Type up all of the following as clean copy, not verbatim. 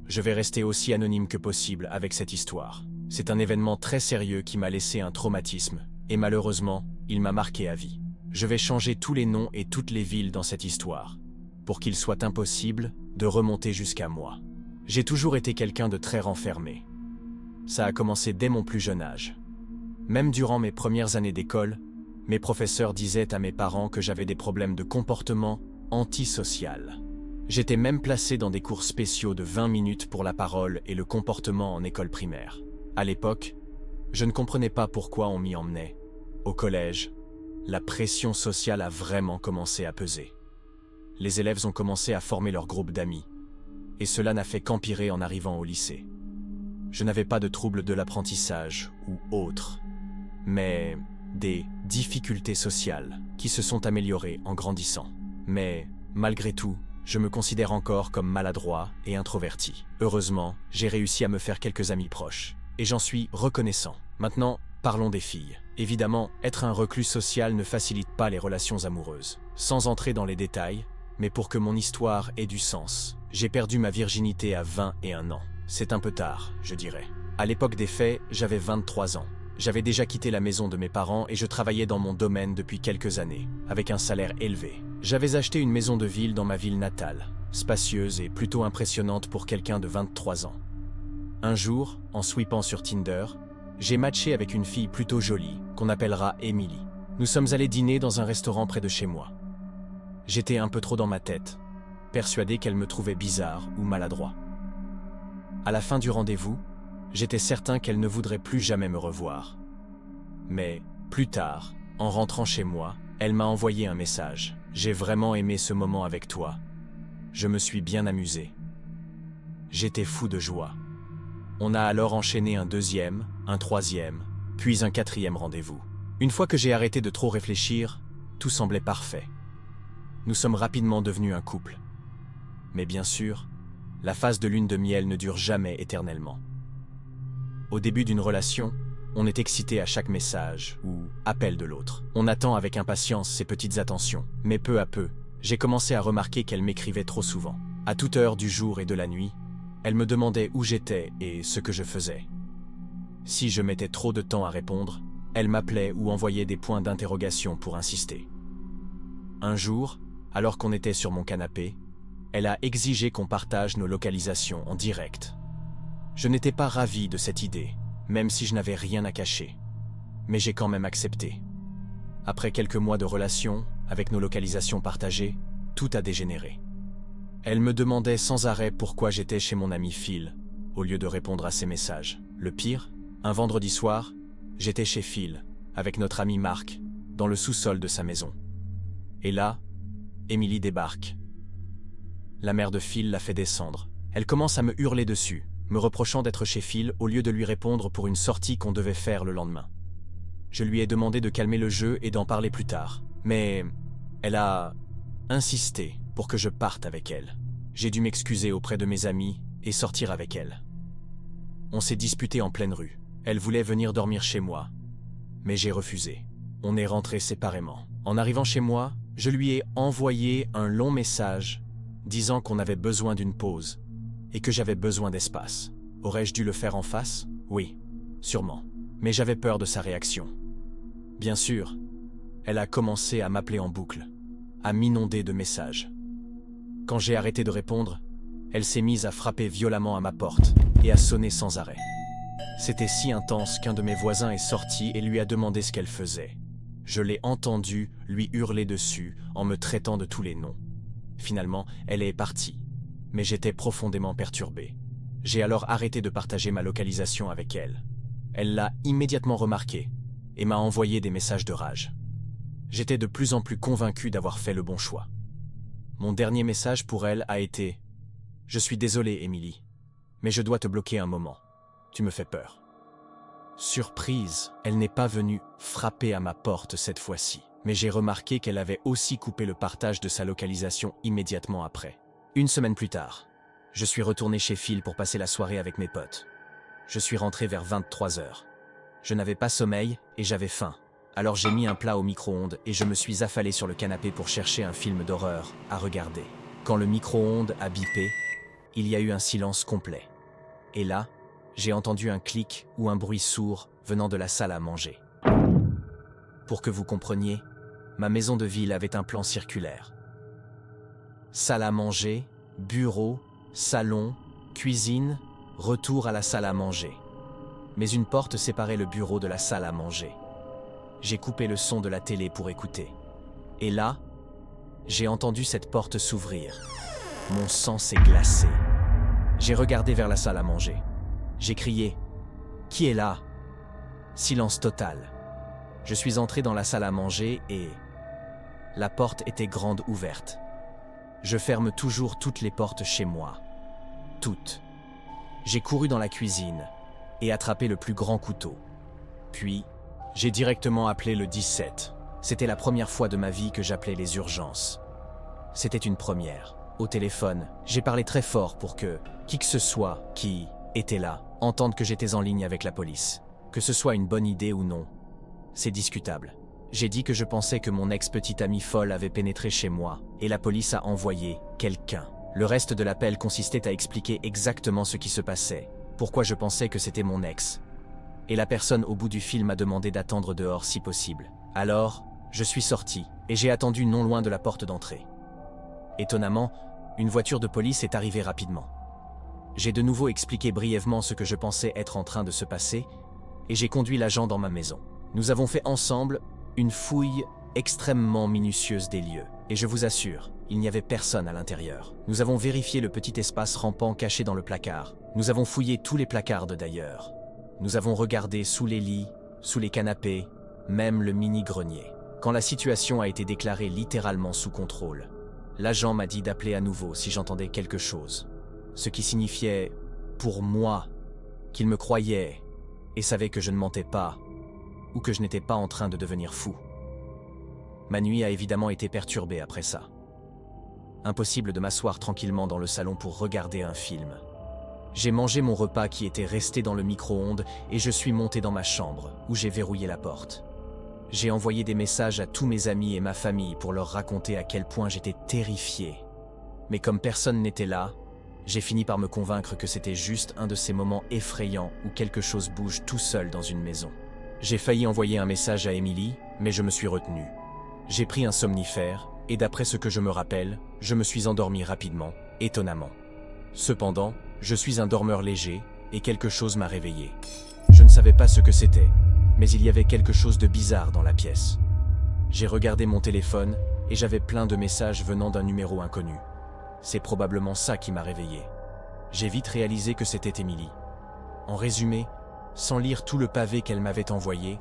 Je vais rester aussi anonyme que possible avec cette histoire. C'est un événement très sérieux qui m'a laissé un traumatisme, et malheureusement, il m'a marqué à vie. Je vais changer tous les noms et toutes les villes dans cette histoire, pour qu'il soit impossible de remonter jusqu'à moi. J'ai toujours été quelqu'un de très renfermé. Ça a commencé dès mon plus jeune âge. Même durant mes premières années d'école, mes professeurs disaient à mes parents que j'avais des problèmes de comportement antisocial. J'étais même placé dans des cours spéciaux de 20 minutes pour la parole et le comportement en école primaire. À l'époque, je ne comprenais pas pourquoi on m'y emmenait. Au collège, la pression sociale a vraiment commencé à peser. Les élèves ont commencé à former leur groupe d'amis, et cela n'a fait qu'empirer en arrivant au lycée. Je n'avais pas de troubles de l'apprentissage ou autres, mais des difficultés sociales qui se sont améliorées en grandissant. Mais, malgré tout, je me considère encore comme maladroit et introverti. Heureusement, j'ai réussi à me faire quelques amis proches, et j'en suis reconnaissant. Maintenant, parlons des filles. Évidemment, être un reclus social ne facilite pas les relations amoureuses. Sans entrer dans les détails, mais pour que mon histoire ait du sens, j'ai perdu ma virginité à 21 ans. C'est un peu tard, je dirais. À l'époque des faits, j'avais 23 ans. J'avais déjà quitté la maison de mes parents et je travaillais dans mon domaine depuis quelques années, avec un salaire élevé. J'avais acheté une maison de ville dans ma ville natale, spacieuse et plutôt impressionnante pour quelqu'un de 23 ans. Un jour, en sweepant sur Tinder, j'ai matché avec une fille plutôt jolie, qu'on appellera Emily. Nous sommes allés dîner dans un restaurant près de chez moi. J'étais un peu trop dans ma tête, persuadé qu'elle me trouvait bizarre ou maladroit. À la fin du rendez-vous, j'étais certain qu'elle ne voudrait plus jamais me revoir. Mais, plus tard, en rentrant chez moi, elle m'a envoyé un message. « J'ai vraiment aimé ce moment avec toi. Je me suis bien amusé. » J'étais fou de joie. On a alors enchaîné un deuxième, un troisième, puis un quatrième rendez-vous. Une fois que j'ai arrêté de trop réfléchir, tout semblait parfait. Nous sommes rapidement devenus un couple. Mais bien sûr, la phase de lune de miel ne dure jamais éternellement. Au début d'une relation, on est excité à chaque message ou appel de l'autre. On attend avec impatience ces petites attentions. Mais peu à peu, j'ai commencé à remarquer qu'elle m'écrivait trop souvent. À toute heure du jour et de la nuit, elle me demandait où j'étais et ce que je faisais. Si je mettais trop de temps à répondre, elle m'appelait ou envoyait des points d'interrogation pour insister. Un jour, alors qu'on était sur mon canapé, elle a exigé qu'on partage nos localisations en direct. Je n'étais pas ravi de cette idée, même si je n'avais rien à cacher. Mais j'ai quand même accepté. Après quelques mois de relation, avec nos localisations partagées, tout a dégénéré. Elle me demandait sans arrêt pourquoi j'étais chez mon ami Phil, au lieu de répondre à ses messages. Le pire, un vendredi soir, j'étais chez Phil, avec notre ami Marc, dans le sous-sol de sa maison. Et là, Emily débarque. La mère de Phil l'a fait descendre. Elle commence à me hurler dessus, me reprochant d'être chez Phil au lieu de lui répondre pour une sortie qu'on devait faire le lendemain. Je lui ai demandé de calmer le jeu et d'en parler plus tard, mais elle a insisté pour que je parte avec elle. J'ai dû m'excuser auprès de mes amis et sortir avec elle. On s'est disputé en pleine rue. Elle voulait venir dormir chez moi, mais j'ai refusé. On est rentrés séparément. En arrivant chez moi, je lui ai envoyé un long message disant qu'on avait besoin d'une pause et que j'avais besoin d'espace. Aurais-je dû le faire en face? Oui, sûrement. Mais j'avais peur de sa réaction. Bien sûr, elle a commencé à m'appeler en boucle, à m'inonder de messages. Quand j'ai arrêté de répondre, elle s'est mise à frapper violemment à ma porte et à sonner sans arrêt. C'était si intense qu'un de mes voisins est sorti et lui a demandé ce qu'elle faisait. Je l'ai entendu lui hurler dessus en me traitant de tous les noms. Finalement, elle est partie, mais j'étais profondément perturbé. J'ai alors arrêté de partager ma localisation avec elle. Elle l'a immédiatement remarqué et m'a envoyé des messages de rage. J'étais de plus en plus convaincu d'avoir fait le bon choix. Mon dernier message pour elle a été « Je suis désolé, Emily, mais je dois te bloquer un moment. Tu me fais peur. » Surprise, elle n'est pas venue frapper à ma porte cette fois-ci, mais j'ai remarqué qu'elle avait aussi coupé le partage de sa localisation immédiatement après. Une semaine plus tard, je suis retourné chez Phil pour passer la soirée avec mes potes. Je suis rentré vers 23 heures. Je n'avais pas sommeil et j'avais faim. Alors j'ai mis un plat au micro-ondes et je me suis affalé sur le canapé pour chercher un film d'horreur à regarder. Quand le micro-ondes a bipé, il y a eu un silence complet. Et là, j'ai entendu un clic ou un bruit sourd venant de la salle à manger. Pour que vous compreniez, ma maison de ville avait un plan circulaire. Salle à manger, bureau, salon, cuisine, retour à la salle à manger. Mais une porte séparait le bureau de la salle à manger. J'ai coupé le son de la télé pour écouter. Et là, j'ai entendu cette porte s'ouvrir. Mon sang s'est glacé. J'ai regardé vers la salle à manger. J'ai crié « Qui est là ?» Silence total. Je suis entré dans la salle à manger et la porte était grande ouverte. Je ferme toujours toutes les portes chez moi. Toutes. J'ai couru dans la cuisine et attrapé le plus grand couteau. Puis, j'ai directement appelé le 17. C'était la première fois de ma vie que j'appelais les urgences. C'était une première. Au téléphone, j'ai parlé très fort pour que qui que ce soit qui était là entende que j'étais en ligne avec la police. Que ce soit une bonne idée ou non, c'est discutable. J'ai dit que je pensais que mon ex-petite amie folle avait pénétré chez moi et la police a envoyé quelqu'un. Le reste de l'appel consistait à expliquer exactement ce qui se passait, pourquoi je pensais que c'était mon ex. Et la personne au bout du fil m'a demandé d'attendre dehors si possible. Alors, je suis sorti et j'ai attendu non loin de la porte d'entrée. Étonnamment, une voiture de police est arrivée rapidement. J'ai de nouveau expliqué brièvement ce que je pensais être en train de se passer et j'ai conduit l'agent dans ma maison. Nous avons fait ensemble une fouille extrêmement minutieuse des lieux. Et je vous assure, il n'y avait personne à l'intérieur. Nous avons vérifié le petit espace rampant caché dans le placard. Nous avons fouillé tous les placards d'ailleurs. Nous avons regardé sous les lits, sous les canapés, même le mini-grenier. Quand la situation a été déclarée littéralement sous contrôle, l'agent m'a dit d'appeler à nouveau si j'entendais quelque chose. Ce qui signifiait, pour moi, qu'il me croyait et savait que je ne mentais pas, ou que je n'étais pas en train de devenir fou. Ma nuit a évidemment été perturbée après ça. Impossible de m'asseoir tranquillement dans le salon pour regarder un film. J'ai mangé mon repas qui était resté dans le micro-ondes et je suis monté dans ma chambre, où j'ai verrouillé la porte. J'ai envoyé des messages à tous mes amis et ma famille pour leur raconter à quel point j'étais terrifié. Mais comme personne n'était là, j'ai fini par me convaincre que c'était juste un de ces moments effrayants où quelque chose bouge tout seul dans une maison. J'ai failli envoyer un message à Emily, mais je me suis retenu. J'ai pris un somnifère, et d'après ce que je me rappelle, je me suis endormi rapidement, étonnamment. Cependant, je suis un dormeur léger, et quelque chose m'a réveillé. Je ne savais pas ce que c'était, mais il y avait quelque chose de bizarre dans la pièce. J'ai regardé mon téléphone, et j'avais plein de messages venant d'un numéro inconnu. C'est probablement ça qui m'a réveillé. J'ai vite réalisé que c'était Emily. En résumé, sans lire tout le pavé qu'elle m'avait envoyé,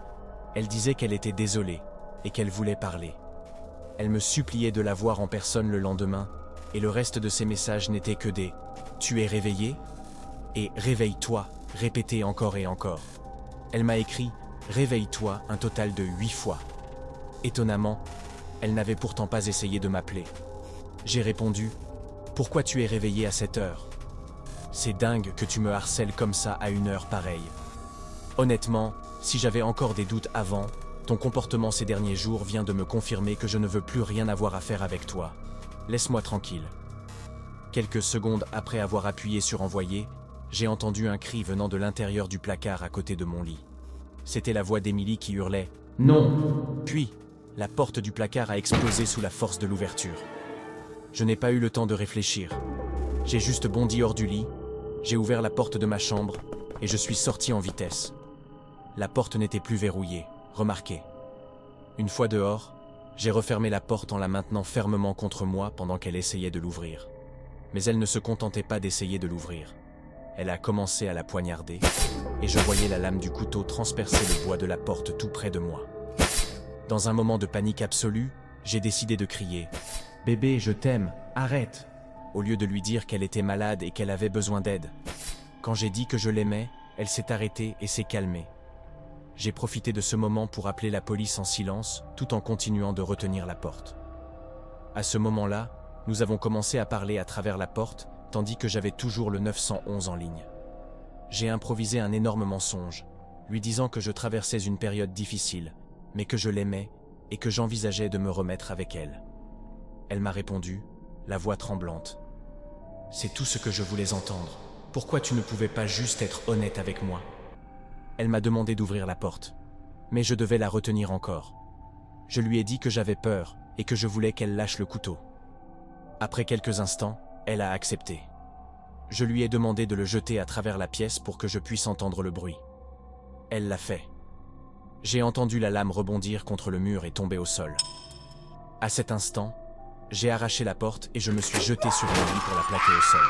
elle disait qu'elle était désolée et qu'elle voulait parler. Elle me suppliait de la voir en personne le lendemain, et le reste de ses messages n'étaient que des « Tu es réveillé ?» et « Réveille-toi » répétés encore et encore. Elle m'a écrit « Réveille-toi » un total de 8 fois. Étonnamment, elle n'avait pourtant pas essayé de m'appeler. J'ai répondu « Pourquoi tu es réveillé à cette heure ? C'est dingue que tu me harcèles comme ça à une heure pareille. Honnêtement, si j'avais encore des doutes avant, ton comportement ces derniers jours vient de me confirmer que je ne veux plus rien avoir à faire avec toi. Laisse-moi tranquille. » Quelques secondes après avoir appuyé sur envoyer, j'ai entendu un cri venant de l'intérieur du placard à côté de mon lit. C'était la voix d'Emily qui hurlait « Non !» Puis, la porte du placard a explosé sous la force de l'ouverture. Je n'ai pas eu le temps de réfléchir. J'ai juste bondi hors du lit, j'ai ouvert la porte de ma chambre et je suis sorti en vitesse. La porte n'était plus verrouillée, remarquez. Une fois dehors, j'ai refermé la porte en la maintenant fermement contre moi pendant qu'elle essayait de l'ouvrir. Mais elle ne se contentait pas d'essayer de l'ouvrir. Elle a commencé à la poignarder, et je voyais la lame du couteau transpercer le bois de la porte tout près de moi. Dans un moment de panique absolue, j'ai décidé de crier « Bébé, je t'aime, arrête !» au lieu de lui dire qu'elle était malade et qu'elle avait besoin d'aide. Quand j'ai dit que je l'aimais, elle s'est arrêtée et s'est calmée. J'ai profité de ce moment pour appeler la police en silence, tout en continuant de retenir la porte. À ce moment-là, nous avons commencé à parler à travers la porte, tandis que j'avais toujours le 911 en ligne. J'ai improvisé un énorme mensonge, lui disant que je traversais une période difficile, mais que je l'aimais et que j'envisageais de me remettre avec elle. Elle m'a répondu, la voix tremblante. C'est tout ce que je voulais entendre. Pourquoi tu ne pouvais pas juste être honnête avec moi? Elle m'a demandé d'ouvrir la porte, mais je devais la retenir encore. Je lui ai dit que j'avais peur et que je voulais qu'elle lâche le couteau. Après quelques instants, elle a accepté. Je lui ai demandé de le jeter à travers la pièce pour que je puisse entendre le bruit. Elle l'a fait. J'ai entendu la lame rebondir contre le mur et tomber au sol. À cet instant, j'ai arraché la porte et je me suis jeté sur le lit pour la plaquer au sol.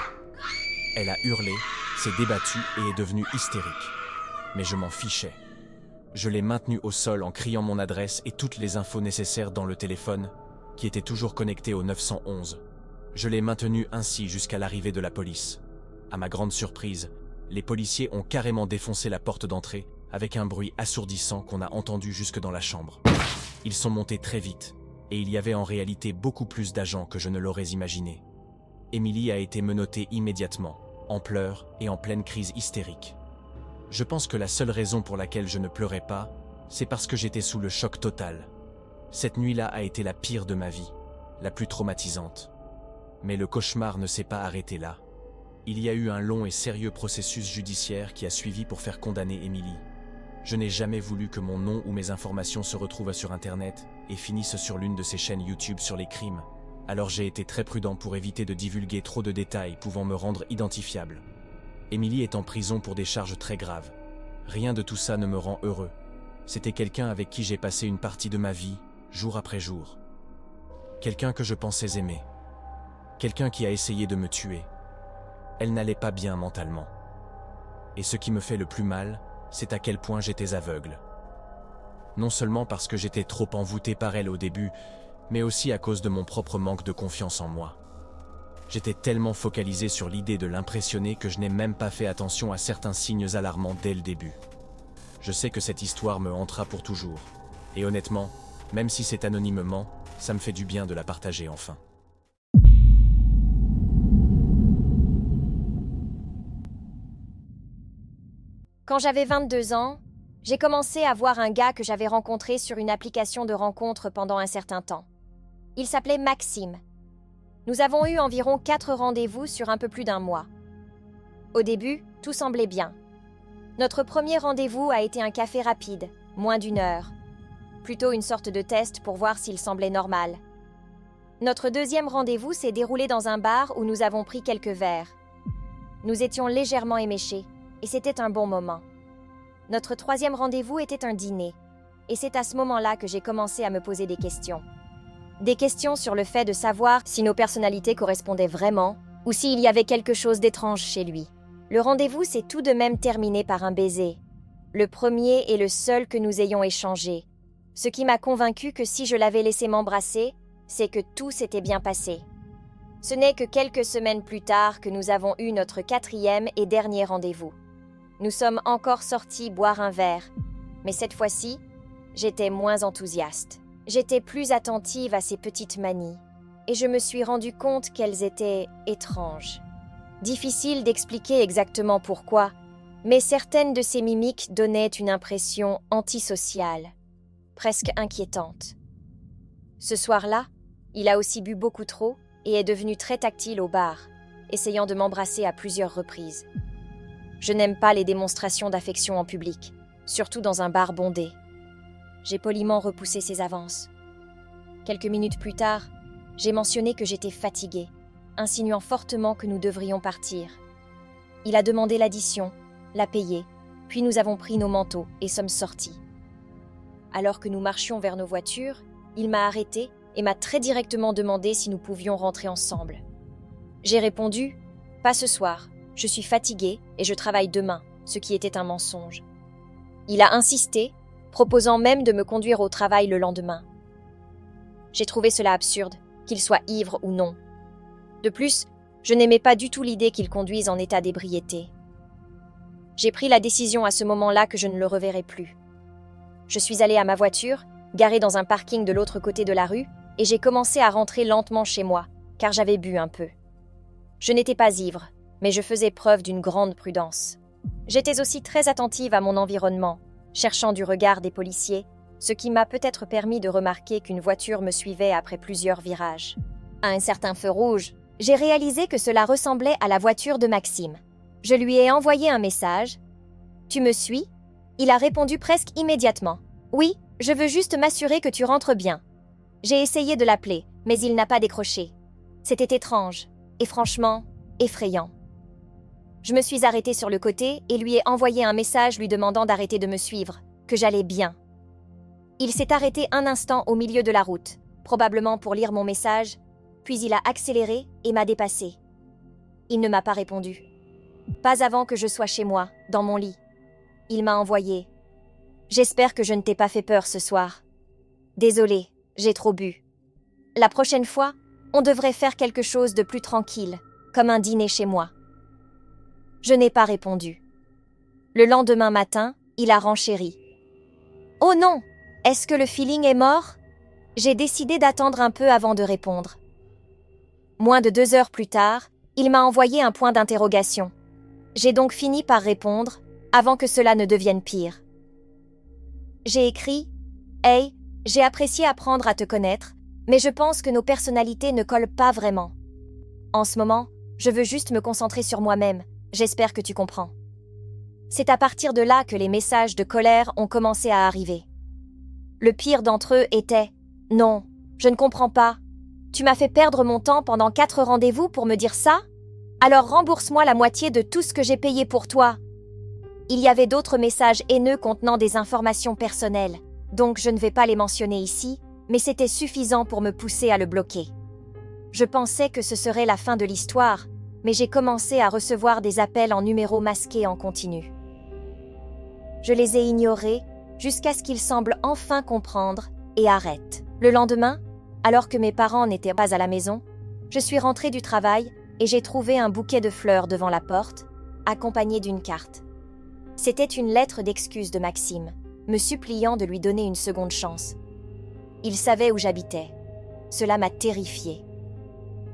Elle a hurlé, s'est débattue et est devenue hystérique. Mais je m'en fichais. Je l'ai maintenue au sol en criant mon adresse et toutes les infos nécessaires dans le téléphone, qui était toujours connecté au 911. Je l'ai maintenue ainsi jusqu'à l'arrivée de la police. À ma grande surprise, les policiers ont carrément défoncé la porte d'entrée avec un bruit assourdissant qu'on a entendu jusque dans la chambre. Ils sont montés très vite, et il y avait en réalité beaucoup plus d'agents que je ne l'aurais imaginé. Émilie a été menottée immédiatement, en pleurs et en pleine crise hystérique. Je pense que la seule raison pour laquelle je ne pleurais pas, c'est parce que j'étais sous le choc total. Cette nuit-là a été la pire de ma vie, la plus traumatisante. Mais le cauchemar ne s'est pas arrêté là. Il y a eu un long et sérieux processus judiciaire qui a suivi pour faire condamner Émilie. Je n'ai jamais voulu que mon nom ou mes informations se retrouvent sur Internet et finissent sur l'une de ces chaînes YouTube sur les crimes. Alors j'ai été très prudent pour éviter de divulguer trop de détails pouvant me rendre identifiable. Émilie est en prison pour des charges très graves. Rien de tout ça ne me rend heureux. C'était quelqu'un avec qui j'ai passé une partie de ma vie, jour après jour. Quelqu'un que je pensais aimer. Quelqu'un qui a essayé de me tuer. Elle n'allait pas bien mentalement. Et ce qui me fait le plus mal, c'est à quel point j'étais aveugle. Non seulement parce que j'étais trop envoûté par elle au début, mais aussi à cause de mon propre manque de confiance en moi. J'étais tellement focalisé sur l'idée de l'impressionner que je n'ai même pas fait attention à certains signes alarmants dès le début. Je sais que cette histoire me hantera pour toujours. Et honnêtement, même si c'est anonymement, ça me fait du bien de la partager enfin. Quand j'avais 22 ans, j'ai commencé à voir un gars que j'avais rencontré sur une application de rencontre pendant un certain temps. Il s'appelait Maxime. Nous avons eu environ 4 rendez-vous sur un peu plus d'un mois. Au début, tout semblait bien. Notre premier rendez-vous a été un café rapide, moins d'1 heure. Plutôt une sorte de test pour voir s'il semblait normal. Notre deuxième rendez-vous s'est déroulé dans un bar où nous avons pris quelques verres. Nous étions légèrement éméchés, et c'était un bon moment. Notre troisième rendez-vous était un dîner, et c'est à ce moment-là que j'ai commencé à me poser des questions. Des questions sur le fait de savoir si nos personnalités correspondaient vraiment, ou s'il y avait quelque chose d'étrange chez lui. Le rendez-vous s'est tout de même terminé par un baiser, le premier et le seul que nous ayons échangé, ce qui m'a convaincu que si je l'avais laissé m'embrasser, c'est que tout s'était bien passé. Ce n'est que quelques semaines plus tard que nous avons eu notre 4e et dernier rendez-vous. Nous sommes encore sortis boire un verre, mais cette fois-ci, j'étais moins enthousiaste. J'étais plus attentive à ses petites manies, et je me suis rendu compte qu'elles étaient étranges. Difficile d'expliquer exactement pourquoi, mais certaines de ses mimiques donnaient une impression antisociale, presque inquiétante. Ce soir-là, il a aussi bu beaucoup trop et est devenu très tactile au bar, essayant de m'embrasser à plusieurs reprises. Je n'aime pas les démonstrations d'affection en public, surtout dans un bar bondé. J'ai poliment repoussé ses avances. Quelques minutes plus tard, j'ai mentionné que j'étais fatiguée, insinuant fortement que nous devrions partir. Il a demandé l'addition, l'a payée, puis nous avons pris nos manteaux et sommes sortis. Alors que nous marchions vers nos voitures, il m'a arrêtée et m'a très directement demandé si nous pouvions rentrer ensemble. J'ai répondu « Pas ce soir, je suis fatiguée et je travaille demain », ce qui était un mensonge. Il a insisté, proposant même de me conduire au travail le lendemain. J'ai trouvé cela absurde, qu'il soit ivre ou non. De plus, je n'aimais pas du tout l'idée qu'il conduise en état d'ébriété. J'ai pris la décision à ce moment-là que je ne le reverrai plus. Je suis allée à ma voiture, garée dans un parking de l'autre côté de la rue, et j'ai commencé à rentrer lentement chez moi, car j'avais bu un peu. Je n'étais pas ivre, mais je faisais preuve d'une grande prudence. J'étais aussi très attentive à mon environnement, cherchant du regard des policiers, ce qui m'a peut-être permis de remarquer qu'une voiture me suivait après plusieurs virages. À un certain feu rouge, J'ai réalisé que cela ressemblait à la voiture de Maxime. Je lui ai envoyé un message. « Tu me suis ?» Il a répondu presque immédiatement. « Oui, je veux juste m'assurer que tu rentres bien. » J'ai essayé de l'appeler, mais il n'a pas décroché. C'était étrange, et franchement, effrayant. Je me suis arrêtée sur le côté et lui ai envoyé un message lui demandant d'arrêter de me suivre, que j'allais bien. Il s'est arrêté un instant au milieu de la route, probablement pour lire mon message, puis il a accéléré et m'a dépassé. Il ne m'a pas répondu. Pas avant que je sois chez moi, dans mon lit. Il m'a envoyé. « J'espère que je ne t'ai pas fait peur ce soir. Désolée, j'ai trop bu. La prochaine fois, on devrait faire quelque chose de plus tranquille, comme un dîner chez moi. » Je n'ai pas répondu. Le lendemain matin, il a renchéri. « Oh non! Est-ce que le feeling est mort ?» J'ai décidé d'attendre un peu avant de répondre. Moins de 2 heures plus tard, il m'a envoyé un point d'interrogation. J'ai donc fini par répondre, avant que cela ne devienne pire. J'ai écrit « Hey, j'ai apprécié apprendre à te connaître, mais je pense que nos personnalités ne collent pas vraiment. En ce moment, je veux juste me concentrer sur moi-même. J'espère que tu comprends. » C'est à partir de là que les messages de colère ont commencé à arriver. Le pire d'entre eux était « Non, je ne comprends pas. Tu m'as fait perdre mon temps pendant 4 rendez-vous pour me dire ça? Alors rembourse-moi la moitié de tout ce que j'ai payé pour toi. » Il y avait d'autres messages haineux contenant des informations personnelles, donc je ne vais pas les mentionner ici, mais c'était suffisant pour me pousser à le bloquer. Je pensais que ce serait la fin de l'histoire, mais j'ai commencé à recevoir des appels en numéro masqué en continu. Je les ai ignorés jusqu'à ce qu'ils semblent enfin comprendre et arrêtent. Le lendemain, alors que mes parents n'étaient pas à la maison, je suis rentrée du travail et j'ai trouvé un bouquet de fleurs devant la porte, accompagné d'une carte. C'était une lettre d'excuse de Maxime, me suppliant de lui donner une seconde chance. Il savait où j'habitais. Cela m'a terrifiée.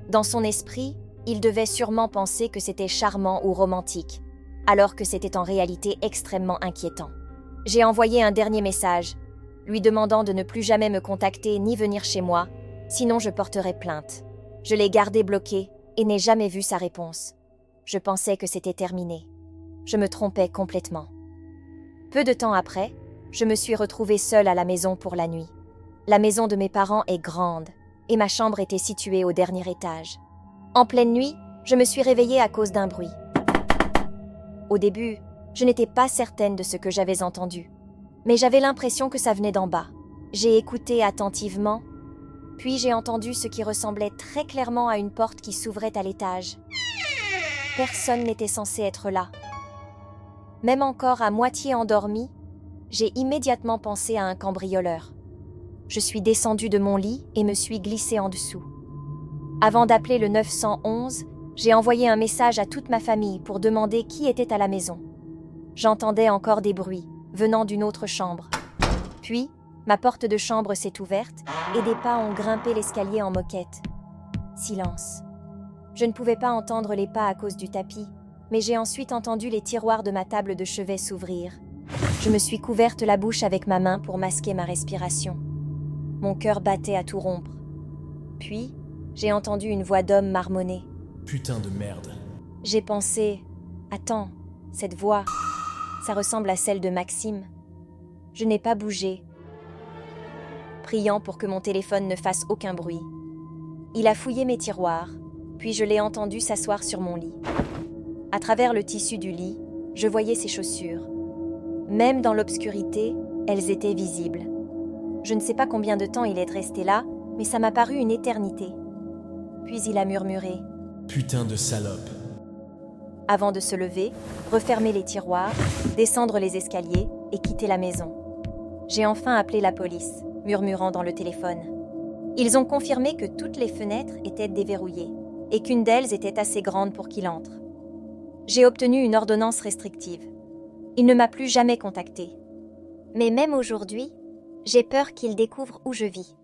Dans son esprit, il devait sûrement penser que c'était charmant ou romantique, alors que c'était en réalité extrêmement inquiétant. J'ai envoyé un dernier message, lui demandant de ne plus jamais me contacter ni venir chez moi, sinon je porterais plainte. Je l'ai gardé bloqué et n'ai jamais vu sa réponse. Je pensais que c'était terminé. Je me trompais complètement. Peu de temps après, je me suis retrouvée seule à la maison pour la nuit. La maison de mes parents est grande et ma chambre était située au dernier étage. En pleine nuit, je me suis réveillée à cause d'un bruit. Au début, je n'étais pas certaine de ce que j'avais entendu, mais j'avais l'impression que ça venait d'en bas. J'ai écouté attentivement, puis j'ai entendu ce qui ressemblait très clairement à une porte qui s'ouvrait à l'étage. Personne n'était censé être là. Même encore à moitié endormie, j'ai immédiatement pensé à un cambrioleur. Je suis descendue de mon lit et me suis glissée en dessous. Avant d'appeler le 911, j'ai envoyé un message à toute ma famille pour demander qui était à la maison. J'entendais encore des bruits, venant d'une autre chambre. Puis, ma porte de chambre s'est ouverte et des pas ont grimpé l'escalier en moquette. Silence. Je ne pouvais pas entendre les pas à cause du tapis, mais j'ai ensuite entendu les tiroirs de ma table de chevet s'ouvrir. Je me suis couverte la bouche avec ma main pour masquer ma respiration. Mon cœur battait à tout rompre. Puis, j'ai entendu une voix d'homme marmonner. « Putain de merde. » J'ai pensé, attends, cette voix, ça ressemble à celle de Maxime. Je n'ai pas bougé, priant pour que mon téléphone ne fasse aucun bruit. Il a fouillé mes tiroirs, puis je l'ai entendu s'asseoir sur mon lit. À travers le tissu du lit, je voyais ses chaussures. Même dans l'obscurité, elles étaient visibles. Je ne sais pas combien de temps il est resté là, mais ça m'a paru une éternité. Puis il a murmuré « Putain de salope !» avant de se lever, refermer les tiroirs, descendre les escaliers et quitter la maison. J'ai enfin appelé la police, murmurant dans le téléphone. Ils ont confirmé que toutes les fenêtres étaient déverrouillées et qu'une d'elles était assez grande pour qu'il entre. J'ai obtenu une ordonnance restrictive. Il ne m'a plus jamais contactée. Mais même aujourd'hui, j'ai peur qu'il découvre où je vis.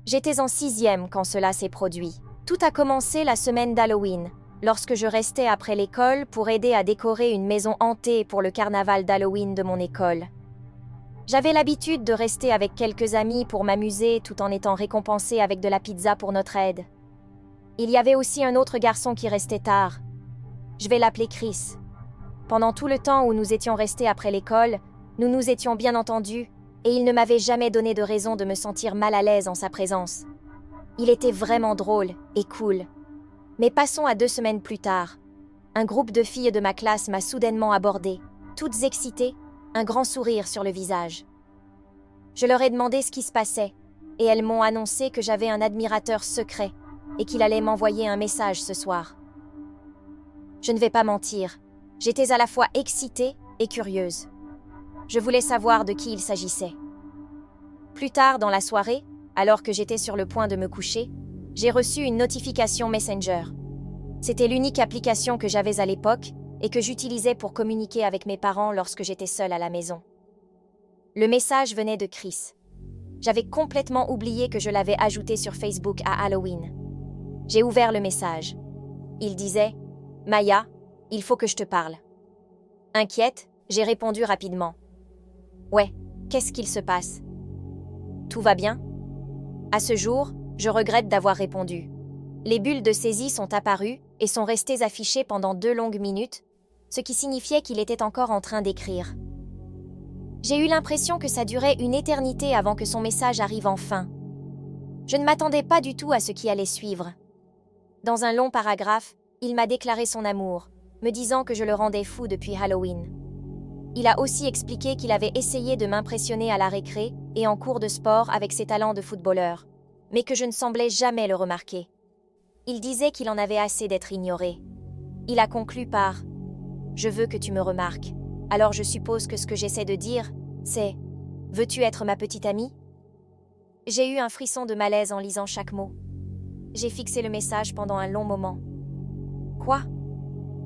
J'étais en 6e quand cela s'est produit. Tout a commencé la semaine d'Halloween, lorsque je restais après l'école pour aider à décorer une maison hantée pour le carnaval d'Halloween de mon école. J'avais l'habitude de rester avec quelques amis pour m'amuser tout en étant récompensée avec de la pizza pour notre aide. Il y avait aussi un autre garçon qui restait tard. Je vais l'appeler Chris. Pendant tout le temps où nous étions restés après l'école, nous nous étions bien entendus et il ne m'avait jamais donné de raison de me sentir mal à l'aise en sa présence. Il était vraiment drôle et cool. Mais passons à 2 semaines plus tard. Un groupe de filles de ma classe m'a soudainement abordée, toutes excitées, un grand sourire sur le visage. Je leur ai demandé ce qui se passait, et elles m'ont annoncé que j'avais un admirateur secret et qu'il allait m'envoyer un message ce soir. Je ne vais pas mentir, j'étais à la fois excitée et curieuse. Je voulais savoir de qui il s'agissait. Plus tard dans la soirée, alors que j'étais sur le point de me coucher, j'ai reçu une notification Messenger. C'était l'unique application que j'avais à l'époque et que j'utilisais pour communiquer avec mes parents lorsque j'étais seule à la maison. Le message venait de Chris. J'avais complètement oublié que je l'avais ajouté sur Facebook à Halloween. J'ai ouvert le message. Il disait « Maya, il faut que je te parle. » Inquiète, j'ai répondu rapidement. « Ouais, qu'est-ce qu'il se passe ? Tout va bien ? » À ce jour, je regrette d'avoir répondu. Les bulles de saisie sont apparues et sont restées affichées pendant 2 longues minutes, ce qui signifiait qu'il était encore en train d'écrire. J'ai eu l'impression que ça durait une éternité avant que son message arrive enfin. Je ne m'attendais pas du tout à ce qui allait suivre. Dans un long paragraphe, il m'a déclaré son amour, me disant que je le rendais fou depuis Halloween. Il a aussi expliqué qu'il avait essayé de m'impressionner à la récré et en cours de sport avec ses talents de footballeur, mais que je ne semblais jamais le remarquer. Il disait qu'il en avait assez d'être ignoré. Il a conclu par « Je veux que tu me remarques. Alors je suppose que ce que j'essaie de dire, c'est « Veux-tu être ma petite amie ?» J'ai eu un frisson de malaise en lisant chaque mot. J'ai fixé le message pendant un long moment. Quoi ?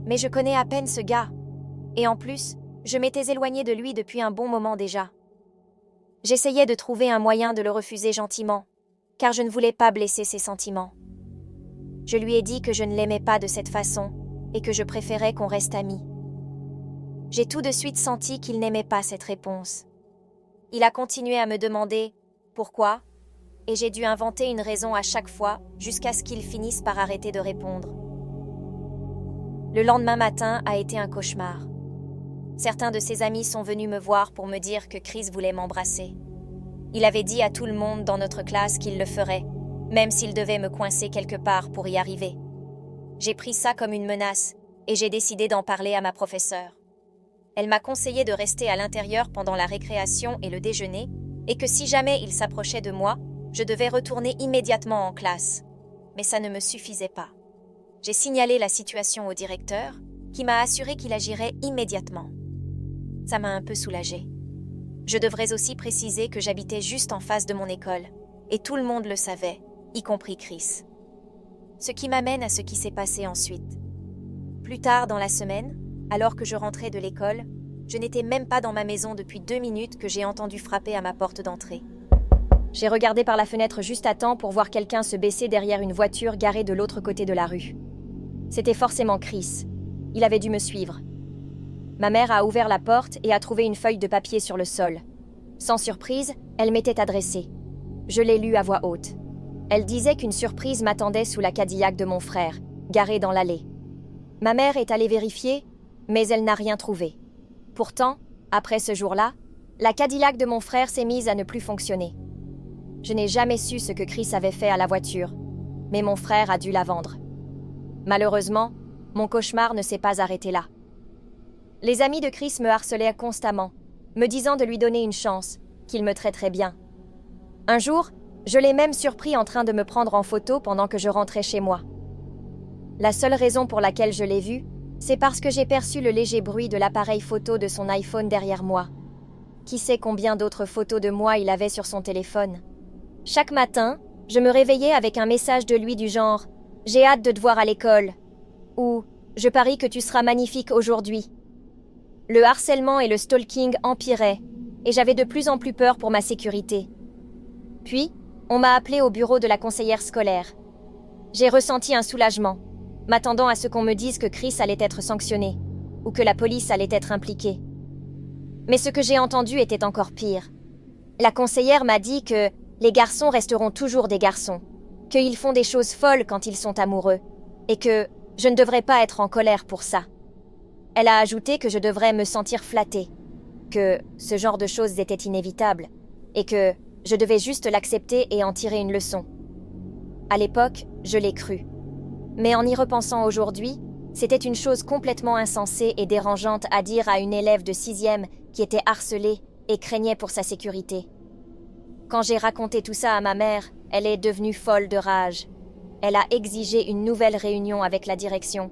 Mais je connais à peine ce gars. Et en plus, je m'étais éloignée de lui depuis un bon moment déjà. J'essayais de trouver un moyen de le refuser gentiment, car je ne voulais pas blesser ses sentiments. Je lui ai dit que je ne l'aimais pas de cette façon et que je préférais qu'on reste amis. J'ai tout de suite senti qu'il n'aimait pas cette réponse. Il a continué à me demander « Pourquoi ?» et j'ai dû inventer une raison à chaque fois jusqu'à ce qu'il finisse par arrêter de répondre. Le lendemain matin a été un cauchemar. Certains de ses amis sont venus me voir pour me dire que Chris voulait m'embrasser. Il avait dit à tout le monde dans notre classe qu'il le ferait, même s'il devait me coincer quelque part pour y arriver. J'ai pris ça comme une menace et j'ai décidé d'en parler à ma professeure. Elle m'a conseillé de rester à l'intérieur pendant la récréation et le déjeuner et que si jamais il s'approchait de moi, je devais retourner immédiatement en classe. Mais ça ne me suffisait pas. J'ai signalé la situation au directeur, qui m'a assuré qu'il agirait immédiatement. Ça m'a un peu soulagée. Je devrais aussi préciser que j'habitais juste en face de mon école, et tout le monde le savait, y compris Chris. Ce qui m'amène à ce qui s'est passé ensuite. Plus tard dans la semaine, alors que je rentrais de l'école, je n'étais même pas dans ma maison depuis 2 minutes que j'ai entendu frapper à ma porte d'entrée. J'ai regardé par la fenêtre juste à temps pour voir quelqu'un se baisser derrière une voiture garée de l'autre côté de la rue. C'était forcément Chris. Il avait dû me suivre. Ma mère a ouvert la porte et a trouvé une feuille de papier sur le sol. Sans surprise, elle m'était adressée. Je l'ai lue à voix haute. Elle disait qu'une surprise m'attendait sous la Cadillac de mon frère, garée dans l'allée. Ma mère est allée vérifier, mais elle n'a rien trouvé. Pourtant, après ce jour-là, la Cadillac de mon frère s'est mise à ne plus fonctionner. Je n'ai jamais su ce que Chris avait fait à la voiture, mais mon frère a dû la vendre. Malheureusement, mon cauchemar ne s'est pas arrêté là. Les amis de Chris me harcelaient constamment, me disant de lui donner une chance, qu'il me traiterait bien. Un jour, je l'ai même surpris en train de me prendre en photo pendant que je rentrais chez moi. La seule raison pour laquelle je l'ai vu, c'est parce que j'ai perçu le léger bruit de l'appareil photo de son iPhone derrière moi. Qui sait combien d'autres photos de moi il avait sur son téléphone ? Chaque matin, je me réveillais avec un message de lui du genre « J'ai hâte de te voir à l'école » ou « Je parie que tu seras magnifique aujourd'hui ». Le harcèlement et le stalking empiraient, et j'avais de plus en plus peur pour ma sécurité. Puis, on m'a appelé au bureau de la conseillère scolaire. J'ai ressenti un soulagement, m'attendant à ce qu'on me dise que Chris allait être sanctionné, ou que la police allait être impliquée. Mais ce que j'ai entendu était encore pire. La conseillère m'a dit que les garçons resteront toujours des garçons, qu'ils font des choses folles quand ils sont amoureux, et que je ne devrais pas être en colère pour ça. Elle a ajouté que je devrais me sentir flattée, que ce genre de choses était inévitable, et que je devais juste l'accepter et en tirer une leçon. À l'époque, je l'ai cru. Mais en y repensant aujourd'hui, c'était une chose complètement insensée et dérangeante à dire à une élève de 6e qui était harcelée et craignait pour sa sécurité. Quand j'ai raconté tout ça à ma mère, elle est devenue folle de rage. Elle a exigé une nouvelle réunion avec la direction.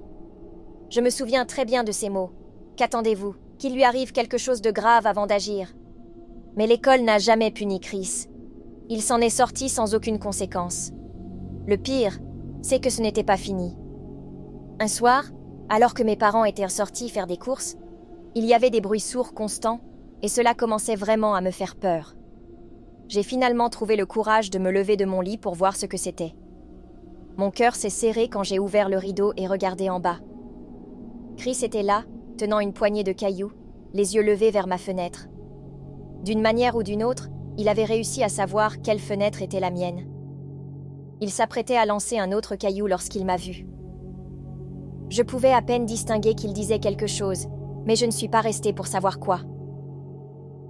Je me souviens très bien de ces mots. Qu'attendez-vous? Qu'il lui arrive quelque chose de grave avant d'agir. Mais l'école n'a jamais puni Chris. Il s'en est sorti sans aucune conséquence. Le pire, c'est que ce n'était pas fini. Un soir, alors que mes parents étaient sortis faire des courses, il y avait des bruits sourds constants et cela commençait vraiment à me faire peur. J'ai finalement trouvé le courage de me lever de mon lit pour voir ce que c'était. Mon cœur s'est serré quand j'ai ouvert le rideau et regardé en bas. Chris était là, tenant une poignée de cailloux, les yeux levés vers ma fenêtre. D'une manière ou d'une autre, il avait réussi à savoir quelle fenêtre était la mienne. Il s'apprêtait à lancer un autre caillou lorsqu'il m'a vue. Je pouvais à peine distinguer qu'il disait quelque chose, mais je ne suis pas restée pour savoir quoi.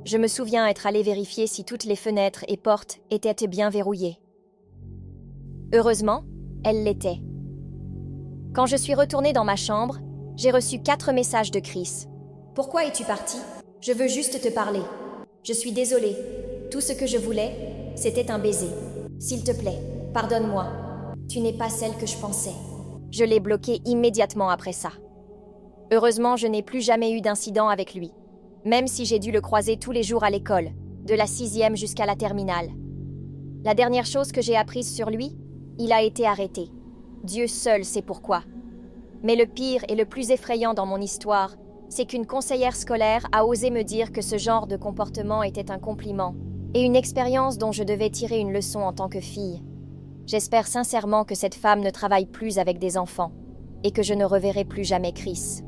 Je me souviens être allée vérifier si toutes les fenêtres et portes étaient bien verrouillées. Heureusement, elles l'étaient. Quand je suis retournée dans ma chambre, j'ai reçu 4 messages de Chris. « Pourquoi es-tu partie? Je veux juste te parler. Je suis désolée. Tout ce que je voulais, c'était un baiser. S'il te plaît, pardonne-moi. Tu n'es pas celle que je pensais. » Je l'ai bloqué immédiatement après ça. Heureusement, je n'ai plus jamais eu d'incident avec lui, même si j'ai dû le croiser tous les jours à l'école, de la 6e jusqu'à la terminale. La dernière chose que j'ai apprise sur lui, il a été arrêté. Dieu seul sait pourquoi. Mais le pire et le plus effrayant dans mon histoire, c'est qu'une conseillère scolaire a osé me dire que ce genre de comportement était un compliment et une expérience dont je devais tirer une leçon en tant que fille. J'espère sincèrement que cette femme ne travaille plus avec des enfants et que je ne reverrai plus jamais Chris.